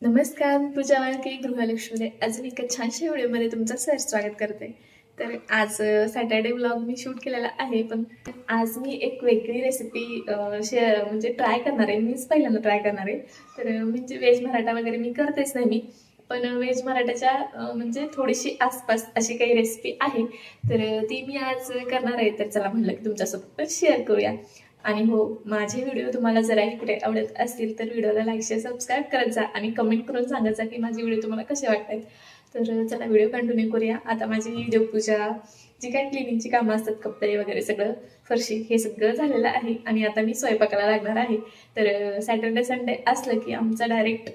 नमस्कार, मी पूजा वाळके गृहलक्ष्मीने अजून एका छानशा व्हिडिओमध्ये तुमचं स्वागत करते। तर आज सॅटर्डे व्लॉग मी शूट केलेला आहे, पण आज मी एक वेगळी रेसिपी म्हणजे ट्राय करणार आहे। मीच पहिल्यांदा ट्राय करणार आहे। तर म्हणजे व्हेज मराठा वगैरे मी करतेच नाही, पण व्हेज मराठाच्या म्हणजे थोडीशी आसपास अशी काही रेसिपी आहे, तर ती मी आज करणार आहे। तर चला म्हटलं की तुमच्यासोबत पण शेअर करूया। आणि हो, माझे व्हिडिओ तुम्हाला जराही कुठे आवडत असतील तर व्हिडिओला लाईक शेअर सबस्क्राईब करत जा आणि कमेंट करून सांगत जा की माझे व्हिडिओ तुम्हाला कसे वाटतात। तर चला व्हिडिओ कंटिन्यू करूया। आता माझी देवपूजा, जी काही क्लिनिंगची कामं असतात, कपडे वगैरे सगळं, फरशी, हे सगळं झालेलं आहे आणि आता मी स्वयंपाकाला लागणार आहे। तर सॅटर्डे संडे असलं की आमचा डायरेक्ट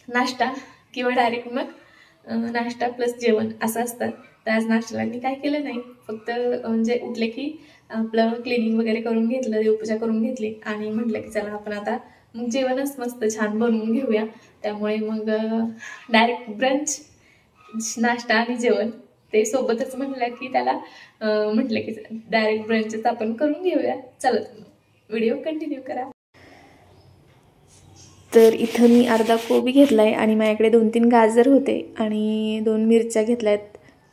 नाश्ता किंवा डायरेक्ट मग नाश्ता प्लस जेवण असं असतं। तर आज नाश्त्याला मी काय केलं नाही, फक्त म्हणजे उठले की आपलं क्लिनिंग वगैरे करून घेतलं, देवपूजा करून घेतली आणि म्हटलं की चला आपण आता मग जेवणच मस्त छान बनवून घेऊया। त्यामुळे मग डायरेक्ट ब्रंच, नाश्ता आणि जेवण ते सोबतच म्हटलं की त्याला म्हटलं की डायरेक्ट ब्रंचच आपण करून घेऊया। चला व्हिडिओ कंटिन्यू करा। तर इथं मी अर्धा कोबी घेतलाय आणि माझ्याकडे 2-3 गाजर होते आणि 2 मिरच्या घेतल्यात,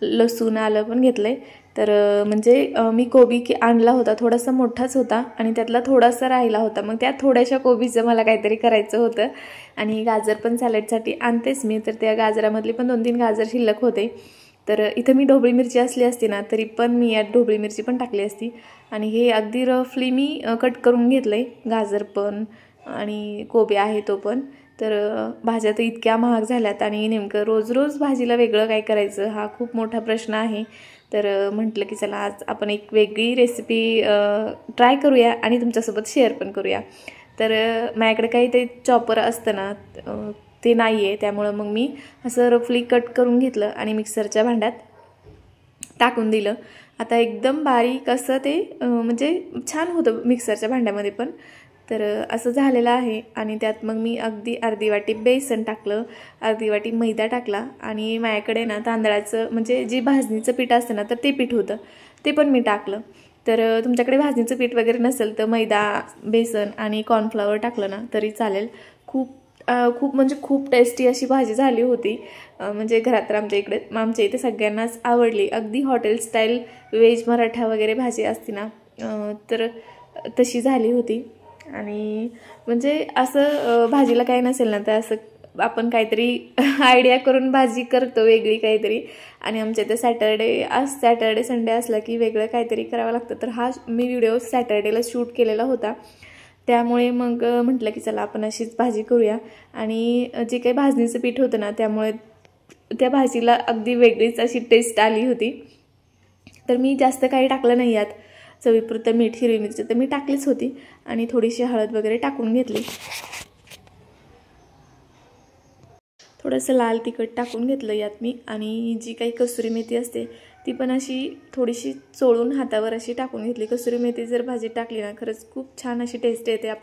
लसूण आलं पण घेतलंय। तर म्हणजे मी कोबी आणला होता, थोडासा मोठाच होता आणि त्यातला थोडासा राहिला होता। मग त्या थोड्याशा कोबीचं मला काहीतरी करायचं होतं आणि गाजर पण सॅलडसाठी आणतेच मी, तर त्या गाजरामधली पण 2-3 गाजर शिल्लक होते। तर इथं मी ढोबळी मिरची असली असती ना तरी पण मी यात ढोबळी मिरची पण टाकली असती। आणि हे अगदी रफली मी कट करून घेतलंय, गाजर पण आणि कोबी आहे तो पण। तर भाज्या तर इतक्या महाग झाल्यात आणि नेमकं रोज रोज भाजीला वेगळं काय करायचं हा खूप मोठा प्रश्न आहे। तर म्हटलं की चला आज आपण एक वेगळी रेसिपी ट्राय करूया आणि तुमच्यासोबत शेअर पण करूया। तर माझ्याकडे काही ते चॉपर असतं ना, ते नाही आहे, त्यामुळं मग मी असं रफली कट करून घेतलं आणि मिक्सरच्या भांड्यात टाकून दिलं। आता एकदम बारीक असं ते म्हणजे छान होतं मिक्सरच्या भांड्यामध्ये पण। तर असं झालेलं आहे आणि त्यात मग मी अगदी अर्धी वाटी बेसन टाकलं, अर्धी वाटी मैदा टाकला आणि माझ्याकडे ना तांदळाचं म्हणजे जी भाजणीचं पीठ असतं ना, तर ते पीठ होतं, ते पण मी टाकलं। तर तुमच्याकडे भाजणीचं पीठ वगैरे नसेल तर मैदा, बेसन आणि कॉर्नफ्लॉवर टाकलं ना तरी चालेल। खूप म्हणजे खूप टेस्टी अशी भाजी झाली होती। म्हणजे घरात तर आमच्या इथे सगळ्यांनाच आवडली। अगदी हॉटेल स्टाईल व्हेज मराठा वगैरे भाजी असते ना, तर तशी झाली होती। आणि म्हणजे असं भाजीला काही नसेल ना तर असं आपण काहीतरी आयडिया करून भाजी करतो वेगळी काहीतरी। आणि आमच्या इथे सॅटर्डे संडे असला की वेगळं काहीतरी करावं लागतं। तर हा मी व्हिडिओ सॅटर्डेला शूट केलेला होता, त्यामुळे मग म्हटलं की चला आपण अशीच भाजी करूया। आणि जे काही भाजणीचं पीठ होतं ना, त्यामुळे त्या भाजीला अगदी वेगळीच अशी टेस्ट आली होती। तर मी जास्त काही टाकलं नाही यात, चवीपुरतं मीठ, हिरवी मिरची तर मी टाकलीच होती आणि थोडीशी हळद वगैरे टाकून घेतली। थोडंसं लाल तिखट टाकून घेतलं यात मी आणि जी काही कसुरी मेथी असते ती पण अशी थोडीशी चोळून हातावर अशी टाकून घेतली। कसुरी मेथी जर भाजीत टाकली ना खरंच खूप छान अशी टेस्ट येते।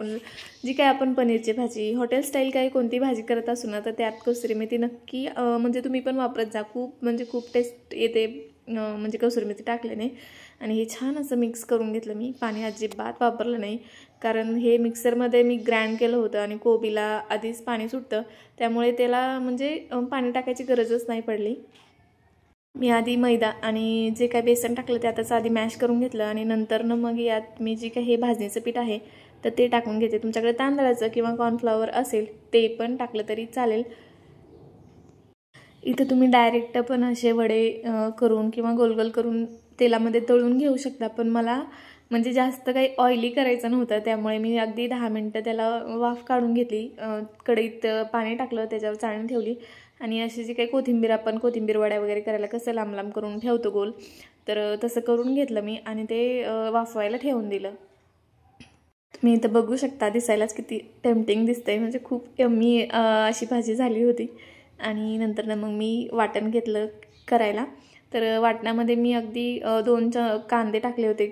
जी काही आपण पनीरची भाजी, हॉटेल स्टाईल काही कोणती भाजी करत असू ना तर त्यात कसुरी मेथी नक्की म्हणजे तुम्ही पण वापरत जा, खूप टेस्ट येते म्हणजे कसुरी मेथी टाकल्याने। आणि हे छान असं मिक्स करून घेतलं मी, पाणी अजिबात वापरलं नाही, कारण हे मिक्सरमध्ये मी ग्राइंड केलं होतं आणि कोबीला आधीच पाणी सुटतं, त्यामुळे त्याला म्हणजे पाणी टाकायची गरजच नाही पडली। मी आधी मैदा आणि जे काही बेसन टाकलं त्यातच आधी मॅश करून घेतलं आणि नंतरनं मग यात मी जे काही हे भाजणीचं पीठ आहे तर ते टाकून घेते। तुमच्याकडे तांदळाचं किंवा कॉर्नफ्लॉवर असेल ते पण टाकलं तरी चालेल। इथं तुम्ही डायरेक्ट पण असे वडे करून किंवा गोल करून तेलामध्ये तळून घेऊ शकता, पण मला म्हणजे जास्त काही ऑइली करायचं नव्हतं, त्यामुळे मी अगदी 10 मिनटं त्याला वाफ काढून घेतली। कढईत पाणी टाकलं, त्याच्यावर चाळण ठेवली आणि अशी जी काही कोथिंबीर वड्या वगैरे करायला कसं लांब लांब करून ठेवतो गोल, तर तसं करून घेतलं मी आणि ते वाफवायला ठेवून दिलं। तुम्ही इथं बघू शकता, दिसायलाच किती टेम्पटिंग दिसतंय, म्हणजे खूप यम्मी अशी भाजी झाली होती। आणि नंतर मग मी वाटण घेतलं करायला। तर वाटणामध्ये मी अगदी 2 कांदे टाकले होते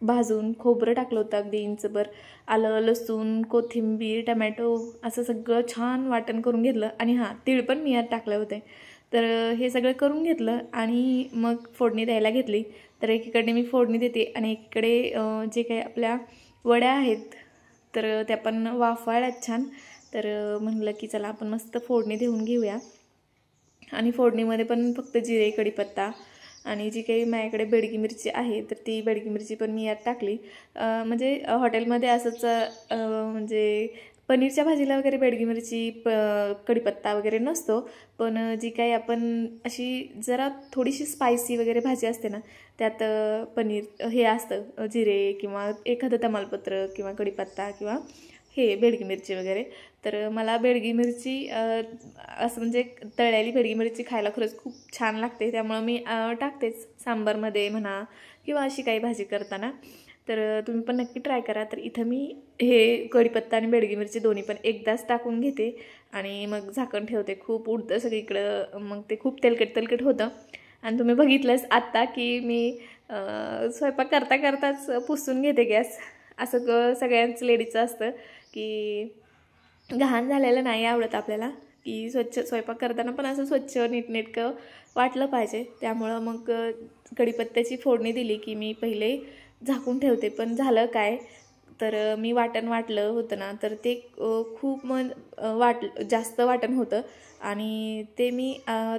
भाजून, खोबरं टाकलं होतं अगदी इंचभर, आलं, लसूण, कोथिंबीर, टमॅटो असं सगळं छान वाटण करून घेतलं आणि हां, तीळ पण मी यात टाकले होते। तर हे सगळं करून घेतलं आणि मग फोडणी द्यायला घेतली। तर एकीकडे मी फोडणी देते आणि एकीकडे जे काही आपल्या वड्या आहेत तर त्या पण वाफवाळ्यात छान। तर म्हणलं की चला आपण मस्त फोडणी देऊन घेऊया. आणि फोडणीमध्ये पण फक्त जिरे, कढीपत्ता आणि जी काही माझ्याकडे बेडगी मिरची आहे तर ती बेडगी मिरची पण मी यात टाकली. म्हणजे हॉटेलमध्ये असंच म्हणजे पनीरच्या भाजीला वगैरे बेडगी मिरची कढीपत्ता वगैरे नसतो, पण जी काही आपण अशी जरा थोडीशी स्पायसी वगैरे भाजी असते ना त्यात पनीर हे असतं, जिरे किंवा एखादं तमालपत्र किंवा कढीपत्ता किंवा हे बेडगी मिरची वगैरे. तर मला बेडगी मिरची असं म्हणजे तळलेली बेडगी मिरची खायला खरंच खूप छान लागते, त्यामुळं मी टाकतेच सांबारमध्ये म्हणा किंवा अशी काही भाजी करताना. तर तुम्ही पण नक्की ट्राय करा. तर इथं मी हे कढीपत्ता आणि बेडगी मिरची दोन्ही पण एकदाच टाकून घेते आणि मग झाकण ठेवते. खूप उडतं सगळीकडं, मग ते खूप तेलकट तेलकट होतं. आणि तुम्ही बघितलंच आत्ता की मी स्वयंपाक करता करताच पुसून घेते गॅस. असं सगळ्यांच लेडीजचं असतं की घाण झालेलं नाही आवडत आपल्याला, की स्वच्छ स्वयंपाक करताना पण असं स्वच्छ नीटनेटकं वाटलं पाहिजे. त्यामुळं मग कढीपत्त्याची फोडणी दिली की मी पहिले झाकून ठेवते. पण झालं काय, तर मी वाटण वाटलं होतं ना तर ते खूप जास्त वाटण होतं आणि ते मी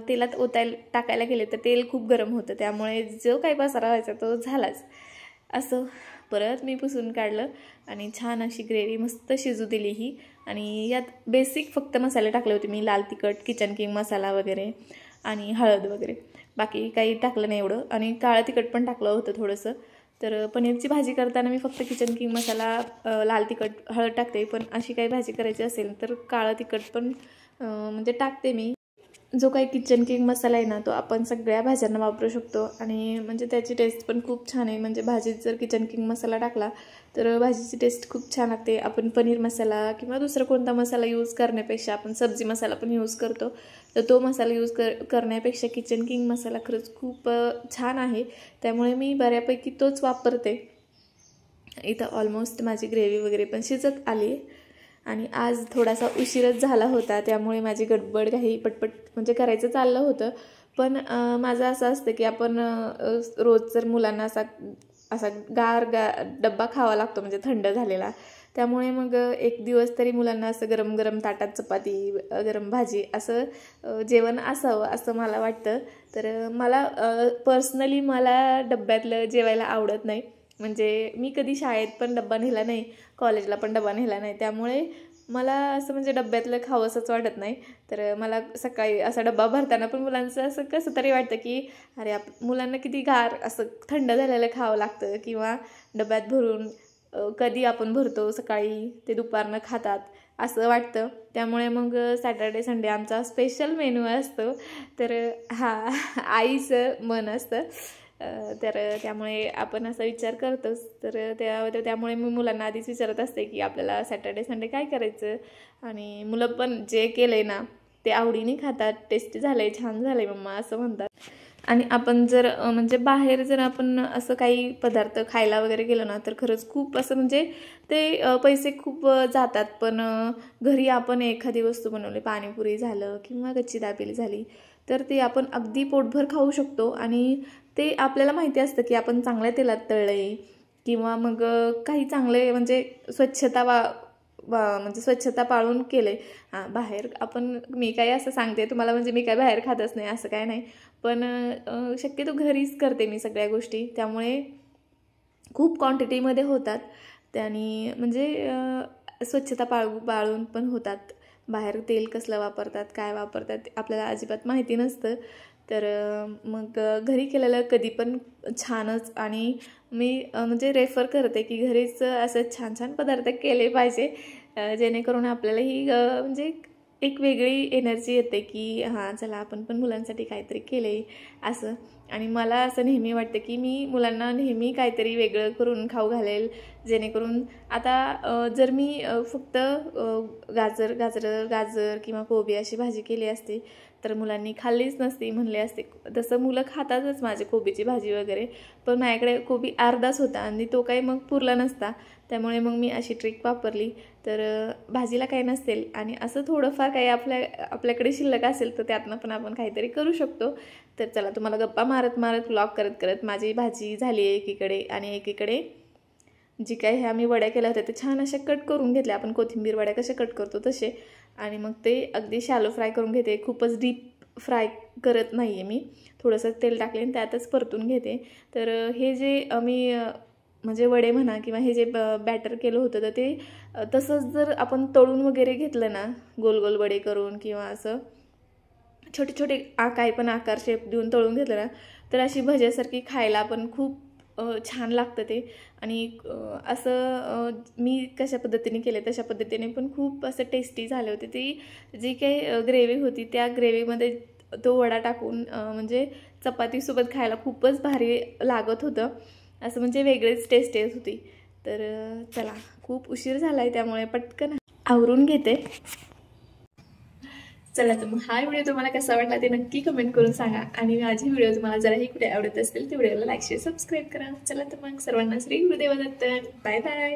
तेलात टाकायला गेले तर तेल खूप गरम होतं, त्यामुळे जो काही पसारा व्हायचा तो झालाच. असं परत मी पुसून काढलं आणि छान अशी ग्रेव्ही मस्त शिजू दिली ही. आणि यात बेसिक फक्त मसाले टाकले होते मी, लाल तिखट, किचन किंग मसाला वगैरे आणि हळद वगैरे, बाकी काही टाकलं नाही एवढं. आणि काळं तिखट पण टाकलं होतं थोडंसं. तर पनीरची भाजी करताना मी फक्त किचन किंग मसाला, लाल तिखट, हळद टाकते. पण अशी काही भाजी करायची असेल तर काळं तिखट पण म्हणजे टाकते मी. जो काही किचन किंग मसाला आहे ना तो आपण सगळ्या भाज्यांना वापरू शकतो आणि म्हणजे त्याची टेस्ट पण खूप छान आहे. म्हणजे भाजीत जर किचन किंग मसाला टाकला तर भाजीची टेस्ट खूप छान लागते. आपण पनीर मसाला किंवा दुसरा कोणता मसाला यूज करण्यापेक्षा, आपण सब्जी मसाला पण यूज करतो, तर तो मसाला यूज करण्यापेक्षा किचन किंग मसाला खरंच खूप छान आहे. त्यामुळे मी बऱ्यापैकी तोच वापरते. इथं ऑलमोस्ट माझी ग्रेव्ही वगैरे पण शिजत आली आणि आज थोडासा उशीरच झाला होता, त्यामुळे माझी गडबड काही पटपट म्हणजे करायचं चाललं होतं. पण माझं असं असतं की आपण रोज जर मुलांना असा असा डब्बा खावा लागतो म्हणजे थंड झालेला, त्यामुळे मग एक दिवस तरी मुलांना असं गरम गरम ताटात चपाती, गरम भाजी असं जेवण असावं असं मला वाटतं. तर मला पर्सनली मला डब्यातलं जेवायला आवडत नाही. म्हणजे मी कधी शाळेत पण डब्बा नेला नाही, कॉलेजला पण डबा नेला नाही, त्यामुळे मला असं म्हणजे डब्यातलं खावंसंच वाटत नाही. तर मला सकाळी असा डब्बा भरताना पण मुलांचं असं कसं तरी वाटतं की अरे मुलांना किती गार असं थंड झालेलं खावं लागतं, किंवा डब्यात भरून कधी आपण भरतो सकाळी ते दुपारनं खातात असं वाटतं. त्यामुळे मग सॅटर्डे संडे आमचा स्पेशल मेनू असतो. तर आईचं मन असतं. तर त्यामुळे आपण असा विचार करतोच. तर त्यामुळे मी मुलांना आधीच विचारत असते की आपल्याला सॅटर्डे संडे काय करायचं, आणि मुलं पण जे केलंय ना ते आवडीने खातात. टेस्टी झालंय, छान झालंय मम्मा असं म्हणतात. आणि आपण जर म्हणजे बाहेर जर आपण असं काही पदार्थ खायला वगैरे गेलो ना तर खरंच खूप असं म्हणजे ते पैसे खूप जातात. पण घरी आपण एखादी वस्तू बनवली, पाणीपुरी झालं किंवा कच्ची दाबेली झाली, तर ते आपण अगदी पोटभर खाऊ शकतो. आणि ते आपल्याला माहिती असतं की आपण चांगल्या तेलात तळलंय, किंवा मग काही चांगले म्हणजे म्हणजे स्वच्छता पाळून केले. बाहेर मी काय असं सांगते तुम्हाला म्हणजे मी काय बाहेर खातच नाही असं काय नाही, पण शक्यतो घरीच करते मी सगळ्या गोष्टी. त्यामुळे खूप क्वांटिटीमध्ये होतात त्यानी, म्हणजे स्वच्छता पाळून पण होतात. बाहेर तेल कसलं वापरतात, काय वापरतात आपल्याला अजिबात माहिती नसतं. तर मग घरी केलेलं कधी पण छानच. आणि मी म्हणजे रेफर करते की घरीच असं छान छान पदार्थ केले पाहिजे, जेणेकरून आपल्यालाही म्हणजे एक वेगळी एनर्जी येते की हां चला आपण पण मुलांसाठी काहीतरी केलं आहे असं. आणि मला असं नेहमी वाटतं की मी मुलांना नेहमी काहीतरी वेगळं करून खाऊ घालेल, जेणेकरून आता जर मी फक्त गाजर किंवा कोबी अशी भाजी केली असती तर मुलांनी खाल्लीच नसती, म्हणले असते. तसं मुलं खातातच माझे कोबीची भाजी वगैरे, पण माझ्याकडे कोबी अर्धाच होता आणि तो काही मग पुरला नसता. त्यामुळे मग मी अशी ट्रिक वापरली. तर भाजीला काही नसेल आणि असं थोडंफार काही आपल्याकडे शिल्लक असेल तर त्यातनं पण आपण काहीतरी करू शकतो. तर चला तुम्हाला गप्पा मारत व्लॉग करत माझी भाजी झाली आहे एकीकडे, आणि एकीकडे जी काही हे आम्ही वड्या केल्या होत्या ते छान अशा कट करून घेतल्या, आपण कोथिंबीर वड्या कशा कट करतो तसे, आणि मग ते अगदी शॅलो फ्राय करून घेते. खूपच डीप फ्राय करत नाही आहे मी, थोडंसं तेल टाकले आणि त्यातच परतून घेते. तर हे जे आम्ही म्हणजे वडे म्हणा किंवा हे जे बॅटर केलं होतं तर ते तसंच जर आपण तळून वगैरे घेतलं ना, गोल गोल वडे करून किंवा असं छोटे छोटे काय पण आकार शेप देऊन तळून घेतलं ना, तर अशी भज्यासारखी खायला पण खूप छान लागतं ते. आणि असं मी कशा पद्धतीने केले तशा पद्धतीने पण खूप असं टेस्टी झाले होते. ती जी काही ग्रेव्ही होती त्या ग्रेव्हीमध्ये तो वडा टाकून म्हणजे चपातीसोबत खायला खूपच भारी लागत होतं. असं म्हणजे वेगळीच टेस्ट येत होती. तर चला, खूप उशीर झाला आहे त्यामुळे पटकन आवरून घेते. चला, तर मग हा व्हिडिओ तुम्हाला कसा वाटला ते नक्की कमेंट करून सांगा. आणि माझी व्हिडिओ तुम्हाला जराही कुठे आवडत असतील तर व्हिडिओला लाईक शेअर सबस्क्राईब करा. चला तर मग सर्वांना श्री गुरुदेव दत्त. Bye bye.